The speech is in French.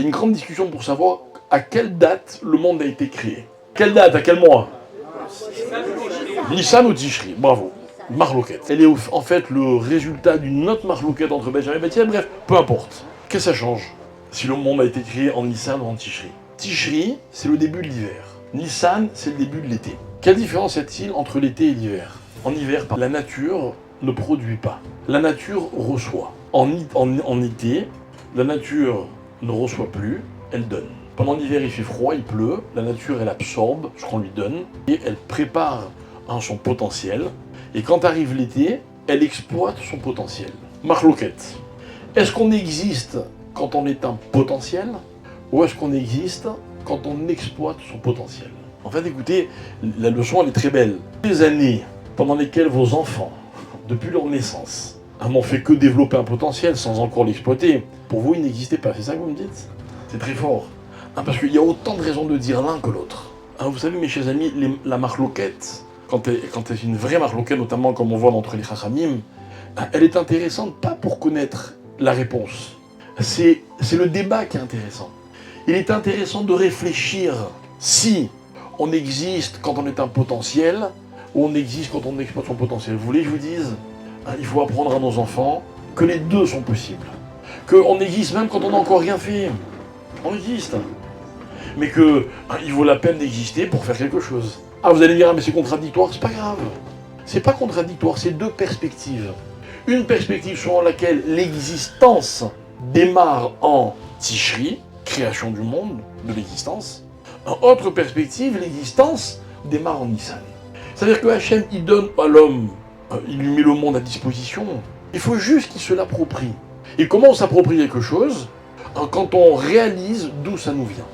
Il y a une grande discussion pour savoir à quelle date le monde a été créé. Quelle date, à quel mois? Nissan ou Tishri, bravo. Marloquette. Elle est en fait le résultat d'une autre marloquette entre Benjamin et Bethel, bref, peu importe. Qu'est-ce que ça change si le monde a été créé en Nissan ou en Tishri? Tishri, c'est le début de l'hiver. Nissan, c'est le début de l'été. Quelle différence y a-t-il entre l'été et l'hiver? En hiver, la nature ne produit pas. La nature reçoit. En été, la nature ne reçoit plus, elle donne. Pendant l'hiver, il fait froid, il pleut, la nature, elle absorbe ce qu'on lui donne et elle prépare son potentiel. Et quand arrive l'été, elle exploite son potentiel. Marloquette. Est-ce qu'on existe quand on est un potentiel ou est-ce qu'on existe quand on exploite son potentiel? En fait, écoutez, la leçon, elle est très belle. Les années pendant lesquelles vos enfants, depuis leur naissance, n'ont fait que développer un potentiel sans encore l'exploiter, pour vous, il n'existait pas. C'est ça que vous me dites? C'est très fort. Parce qu'il y a autant de raisons de dire l'un que l'autre. Vous savez, mes chers amis, la marloquette, quand c'est une vraie marloquette, notamment comme on voit entre les chachamim, elle est intéressante pas pour connaître la réponse. C'est le débat qui est intéressant. Il est intéressant de réfléchir si on existe quand on est un potentiel ou on existe quand on exploite son potentiel. Vous voulez que je vous dise, il faut apprendre à nos enfants que les deux sont possibles. Qu'on existe même quand on n'a encore rien fait. On existe. Mais qu'il vaut la peine d'exister pour faire quelque chose. Vous allez dire, mais c'est contradictoire, c'est pas grave. C'est pas contradictoire, c'est deux perspectives. Une perspective selon laquelle l'existence démarre en Tishri, création du monde, de l'existence. Une autre perspective, l'existence démarre en Nissan. C'est-à-dire que Hachem, il donne à l'homme, il lui met le monde à disposition. Il faut juste qu'il se l'approprie. Et comment on s'approprie quelque chose? Quand on réalise d'où ça nous vient.